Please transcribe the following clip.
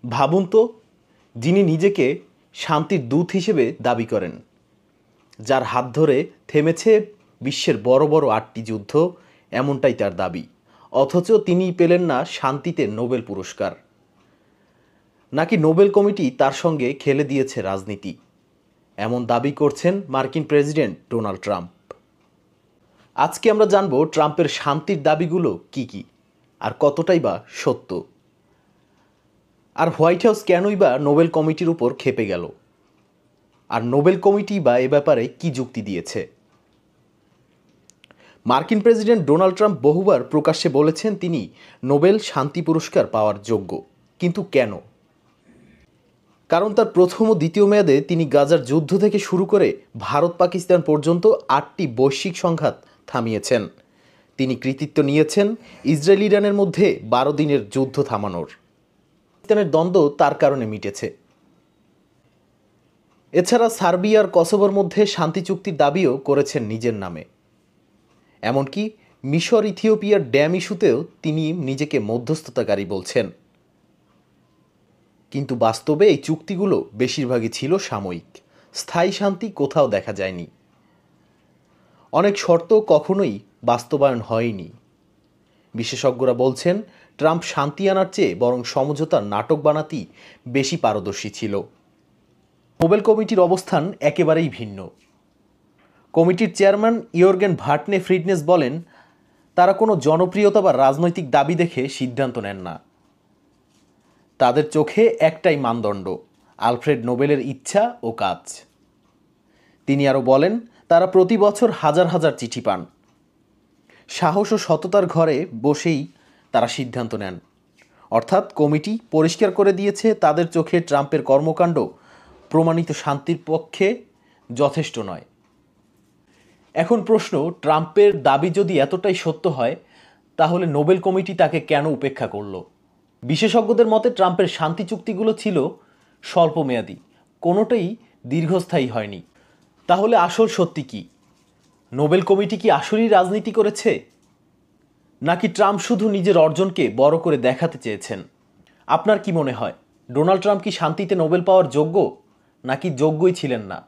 ভাবুন তো, যিনি নিজেকে শান্তির দূত হিসেবে দাবি করেন, যার হাত ধরে থেমেছে বিশ্বের বড় বড় ৮টি যুদ্ধ, এমনটাই তার দাবি, অথচ তিনি পেলেন না শান্তিতে নোবেল পুরস্কার। নাকি নোবেল কমিটি তার সঙ্গে খেলে দিয়েছে রাজনীতি, এমন দাবি করছেন মার্কিন প্রেসিডেন্ট ডোনাল্ড ট্রাম্প। আজকে আমরা জানব ট্রাম্পের শান্তির দাবিগুলো কি কি, আর কতটাই বা সত্য, আর হোয়াইট হাউস কেনই বা নোবেল কমিটির উপর ক্ষেপে গেল, আর নোবেল কমিটি বা এ ব্যাপারে কি যুক্তি দিয়েছে। মার্কিন প্রেসিডেন্ট ডোনাল্ড ট্রাম্প বহুবার প্রকাশ্যে বলেছেন তিনি নোবেল শান্তি পুরস্কার পাওয়ার যোগ্য, কিন্তু কেন? কারণ তার প্রথম ও দ্বিতীয় মেয়াদে তিনি গাজার যুদ্ধ থেকে শুরু করে ভারত পাকিস্তান পর্যন্ত ৮টি বৈশ্বিক সংঘাত থামিয়েছেন। তিনি কৃতিত্ব নিয়েছেন ইসরায়েল ইরানের মধ্যে ১২ দিনের যুদ্ধ থামানোর। পাকিস্তানের দ্বন্দ্ব তার কারণে মিটেছে। এছাড়া সার্বিয়ার কসোভোর মধ্যে শান্তি চুক্তির দাবিও করেছেন নিজের নামে। এমনকি মিশর ইথিওপিয়ার ড্যাম ইস্যুতেও তিনি নিজেকে মধ্যস্থতাকারী বলছেন। কিন্তু বাস্তবে এই চুক্তিগুলো বেশিরভাগই ছিল সাময়িক, স্থায়ী শান্তি কোথাও দেখা যায়নি। অনেক শর্ত কখনোই বাস্তবায়ন হয়নি। বিশেষজ্ঞরা বলছেন ট্রাম্প শান্তি আনার চেয়ে বরং সমঝোতার নাটক বানাতেই বেশি পারদর্শী ছিল। নোবেল কমিটির অবস্থান একেবারেই ভিন্ন। কমিটির চেয়ারম্যান ইয়র্গেন ভার্টনে ফ্রিডনেস বলেন, তারা কোনো জনপ্রিয়তা বা রাজনৈতিক দাবি দেখে সিদ্ধান্ত নেন না। তাদের চোখে একটাই মানদণ্ড, আলফ্রেড নোবেলের ইচ্ছা ও কাজ। তিনি আরও বলেন, তারা প্রতি বছর হাজার হাজার চিঠি পান। সাহস ও সততার ঘরে বসেই তারা সিদ্ধান্ত নেন। অর্থাৎ কমিটি পরিষ্কার করে দিয়েছে তাদের চোখে ট্রাম্পের কর্মকাণ্ড প্রমাণিত শান্তির পক্ষে যথেষ্ট নয়। এখন প্রশ্ন, ট্রাম্পের দাবি যদি এতটাই সত্য হয়, তাহলে নোবেল কমিটি তাকে কেন উপেক্ষা করল? বিশেষজ্ঞদের মতে ট্রাম্পের শান্তি চুক্তিগুলো ছিল স্বল্পমেয়াদী, কোনোটাই দীর্ঘস্থায়ী হয়নি। তাহলে আসল সত্যি কি? নোবেল কমিটি কি আসলেই রাজনীতি করেছে, নাকি ট্রাম্প শুধু নিজের অর্জনকে বড় করে দেখাতে চেয়েছেন? আপনার কি মনে হয়, ডোনাল্ড ট্রাম্প কি শান্তিতে নোবেল পাওয়ার যোগ্য, নাকি যোগ্যই ছিলেন না?